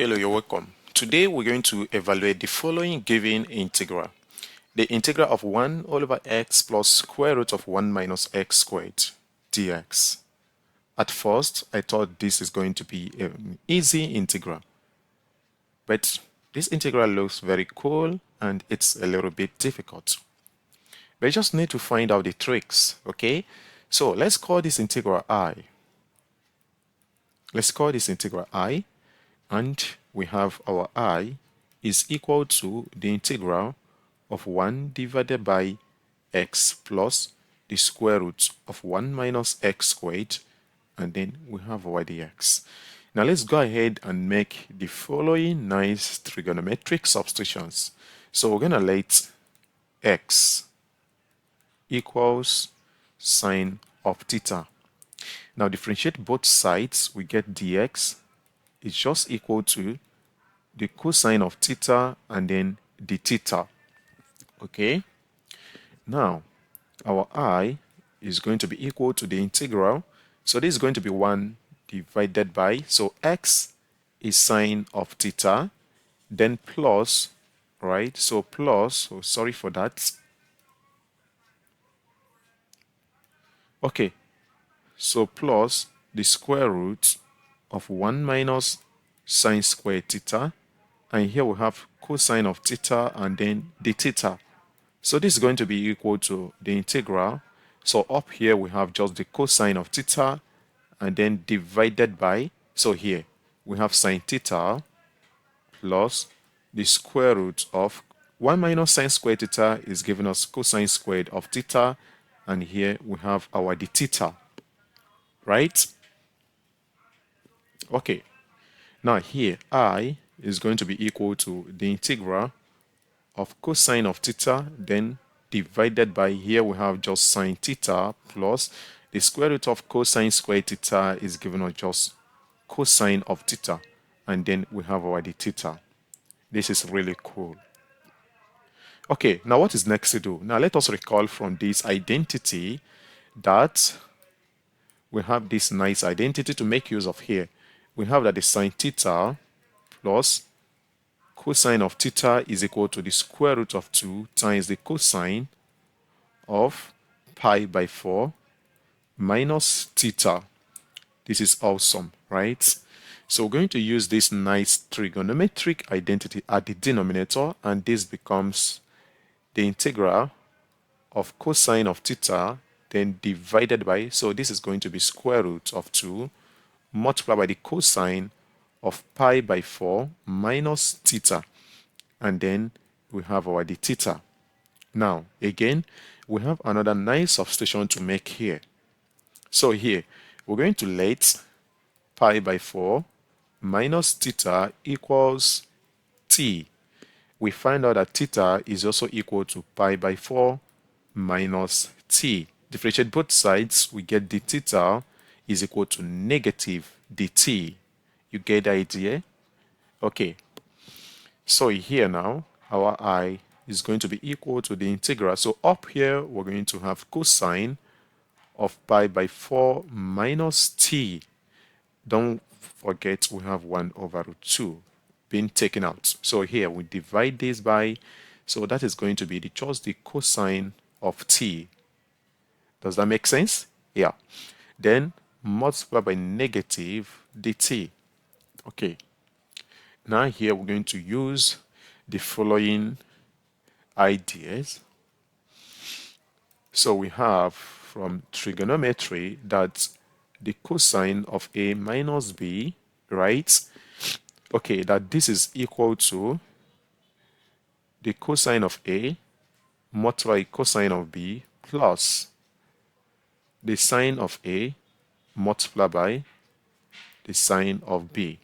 Hello, you're welcome. Today we're going to evaluate the following given integral. The integral of 1 all over x plus square root of 1 minus x squared dx. At first, I thought this is going to be an easy integral, but this integral looks very cool and it's a little bit difficult. We just need to find out the tricks, okay? So let's call this integral I. Let's call this integral I, and we have our I is equal to the integral of 1 divided by x plus the square root of 1 minus x squared, and then we have our dx. Now let's go ahead and make the following nice trigonometric substitutions. So we're going to let x equals sine of theta. Now differentiate both sides, we get dx is just equal to the cosine of theta and then the theta. Okay, now our I is going to be equal to the integral. So this is going to be 1 divided by, so x is sine of theta, then plus, right? So plus, so sorry for that. Okay, so plus the square root of 1 minus sine squared theta, and here we have cosine of theta and then the theta. So this is going to be equal to the integral. So up here we have just the cosine of theta and then divided by, so here we have sine theta plus the square root of 1 minus sine squared theta is giving us cosine squared of theta, and here we have our d theta, right? Okay, now here I is going to be equal to the integral of cosine of theta, then divided by, here we have just sine theta plus the square root of cosine squared theta is given us just cosine of theta, and then we have our d theta. This is really cool. Okay, now what is next to do? Now let us recall from this identity that we have this nice identity to make use of here. We have that the sine theta plus cosine of theta is equal to the square root of 2 times the cosine of pi by 4 minus theta. This is awesome, right? So we're going to use this nice trigonometric identity at the denominator, and this becomes the integral of cosine of theta then divided by, so this is going to be square root of 2 multiplied by the cosine of pi by 4 minus theta, and then we have our d theta. Now again we have another nice substitution to make here. So here we're going to let pi by 4 minus theta equals t. We find out that theta is also equal to pi by 4 minus t. Differentiate both sides, we get d theta is equal to negative dt. You get the idea? Okay, so here now our I is going to be equal to the integral. So up here we're going to have cosine of pi by 4 minus t. Don't forget we have 1 over root 2 being taken out. So here we divide this by, so that is going to be just the cosine of t. Does that make sense? Yeah. Then multiply by negative dt. Okay. Now here we're going to use the following ideas. So we have from trigonometry that the cosine of a minus b, right? Okay, that this is equal to the cosine of a multiply cosine of b plus the sine of a multiplied by the sine of b.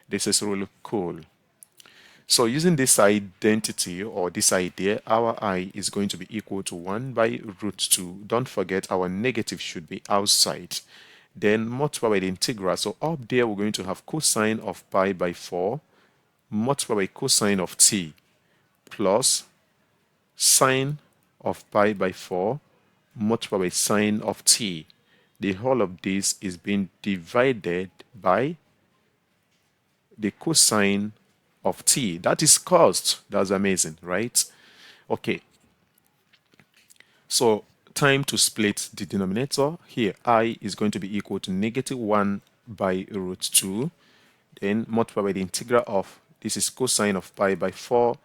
This is really cool. So using this identity or this idea, our I is going to be equal to 1 by root 2. Don't forget our negative should be outside. Then multiply by the integral. So up there we're going to have cosine of pi by 4 multiply by cosine of t plus sine of pi by 4 multiply by sine of t. The whole of this is being divided by the cosine of t. That is cost. That's amazing, right? Okay, so time to split the denominator. Here, I is going to be equal to -1 by root 2. Then multiply by the integral of, this is cosine of pi by 4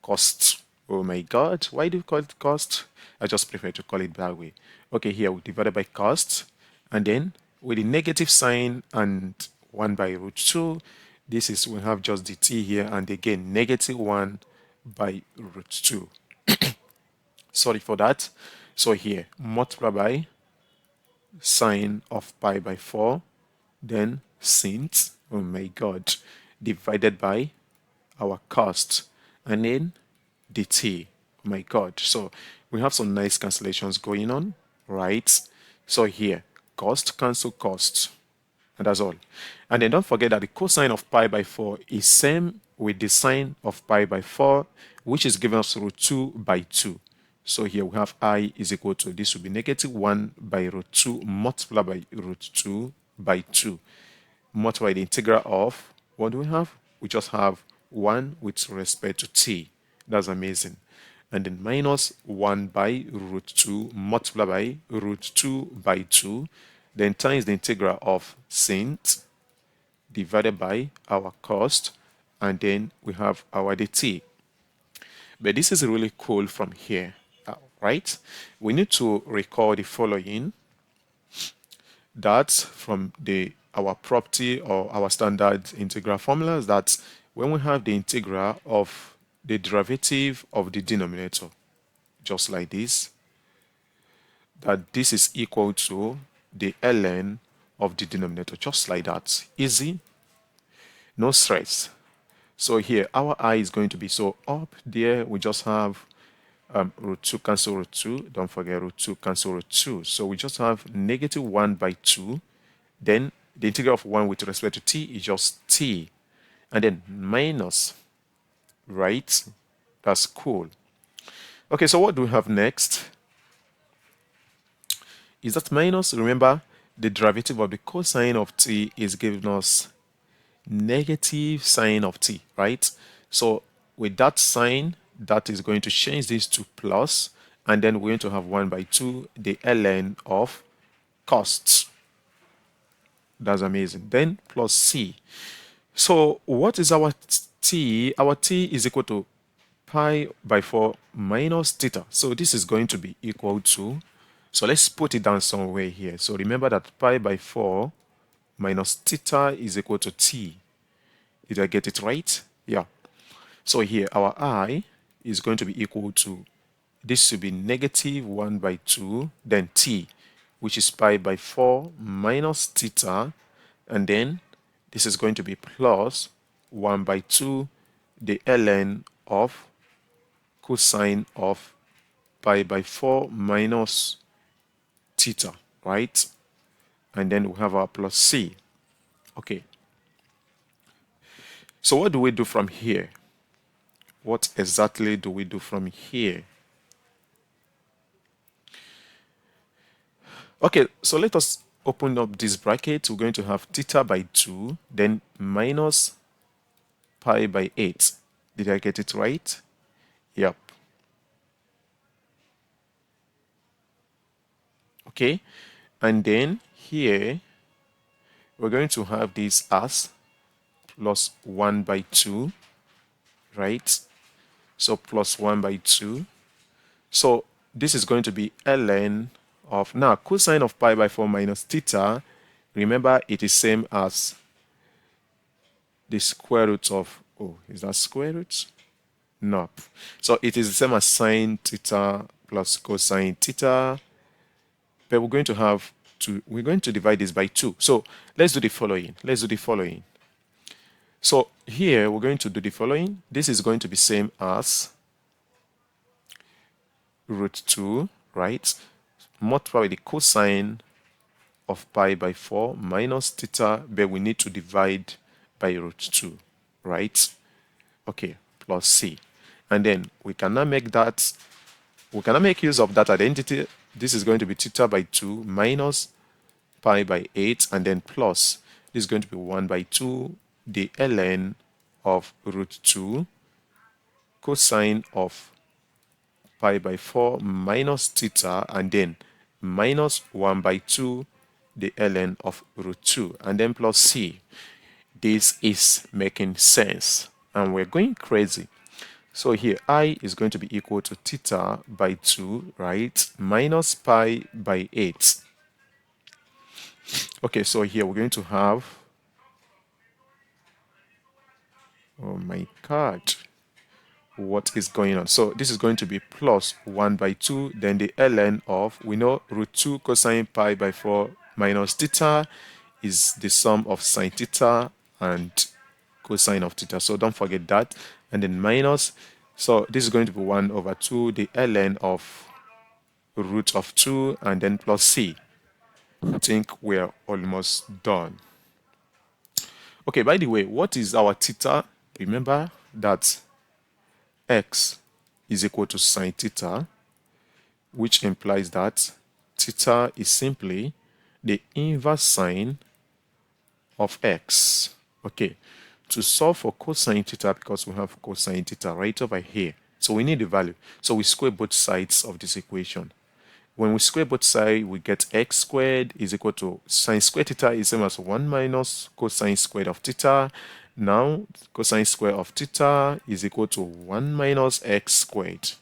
cost. Oh my god, why do you call it cost? I just prefer to call it that way. Okay, here we divided by cost, and then with the negative sign and 1 by root 2, this is, we have just the t here, and again -1 by root 2. Sorry for that. So here, multiply by sine of pi by 4, then since, oh my god, divided by our cost, and then dt. Oh my god. So we have some nice cancellations going on, right? So here, cost cancel cost, and that's all. And then don't forget that the cosine of pi by 4 is same with the sine of pi by 4, which is giving us root 2 by 2. So here we have I is equal to, this will be -1 by root 2 multiplied by root 2 by 2. Multiply the integral of, what do we have? We just have 1 with respect to t. That's amazing. And then minus 1 by root 2 multiplied by root 2 by 2. Then times the integral of sin divided by our cost. And then we have our dt. But this is really cool from here, right? We need to recall the following. That from our property or our standard integral formulas, that when we have the integral of the derivative of the denominator, just like this, that this is equal to the ln of the denominator, just like that. Easy, no stress. So here our I is going to be, so up there we just have root 2 cancel root 2. Don't forget root 2 cancel root 2. So we just have -1 by 2. Then the integral of 1 with respect to t is just t. And then minus, right? That's cool. Okay, so what do we have next? Is that minus? Remember, the derivative of the cosine of t is giving us negative sine of t, right? So with that sign, that is going to change this to plus, and then we're going to have 1 by 2, the ln of costs. That's amazing. Then plus c. So what is our t? Our t is equal to pi by 4 minus theta. So this is going to be equal to, so let's put it down somewhere here. So remember that pi by 4 minus theta is equal to t. Did I get it right? Yeah. So here our I is going to be equal to, this should be -1 by 2, then t, which is pi by 4 minus theta, and then this is going to be plus 1 by 2, the ln of cosine of pi by 4 minus theta, right? And then we have our plus c. Okay. So what do we do from here? What exactly do we do from here? Okay, so let us open up this bracket. We're going to have theta by 2, then minus pi by 8. Did I get it right? Yep. Okay, and then here we're going to have this as plus 1 by 2, right? So plus 1 by 2. So this is going to be ln of, now cosine of pi by 4 minus theta, remember it is same as the square root of, oh, is that square root? No. So it is the same as sine theta plus cosine theta, but we're going to have to, we're going to divide this by 2. So let's do the following. Let's do the following. So here we're going to do the following. This is going to be same as root 2, right? Multiply with the cosine of pi by 4 minus theta, but we need to divide by root 2, right? Okay, plus c. And then we cannot make that, we cannot make use of that identity. This is going to be theta by 2 minus pi by 8, and then plus, this is going to be 1 by 2 the ln of root 2 cosine of pi by 4 minus theta, and then minus 1 by 2 the ln of root 2, and then plus c. This is making sense, and we're going crazy. So here I is going to be equal to theta by 2, right, minus pi by 8. Okay, so here we're going to have, oh my god, what is going on? So this is going to be plus 1 by 2, then the ln of, we know root 2 cosine pi by 4 minus theta is the sum of sine theta and cosine of theta, so don't forget that, and then minus, so this is going to be 1 over 2 the ln of root of 2, and then plus c. I think we're almost done. Okay, by the way, what is our theta? Remember that x is equal to sine theta, which implies that theta is simply the inverse sine of x. Okay, to solve for cosine theta, because we have cosine theta right over here, so we need the value. So we square both sides of this equation. When we square both sides, we get x squared is equal to sine squared theta is same as 1 minus cosine squared of theta. Now, cosine squared of theta is equal to 1 minus x squared,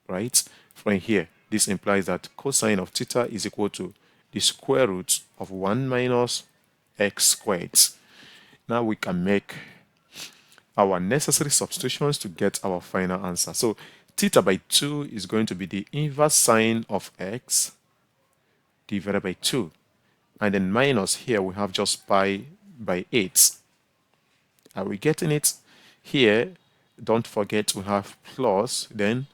right? From here, this implies that cosine of theta is equal to the square root of 1 minus x squared. Now we can make our necessary substitutions to get our final answer. So theta by 2 is going to be the inverse sine of x divided by 2. And then minus, here we have just pi by 8. Are we getting it? Here, don't forget we have plus, then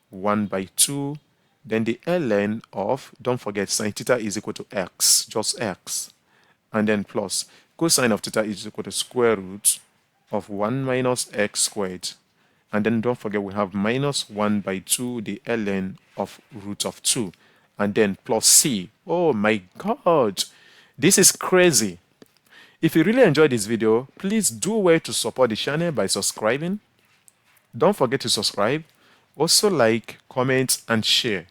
1 by 2, then the ln of, don't forget sine theta is equal to x, just x, and then plus cosine of theta is equal to square root of 1 minus x squared, and then don't forget we have minus 1 by 2 the ln of root of 2, and then plus c. Oh my god, this is crazy. If you really enjoyed this video, please do well to support the channel by subscribing. Don't forget to subscribe, also like, comment and share.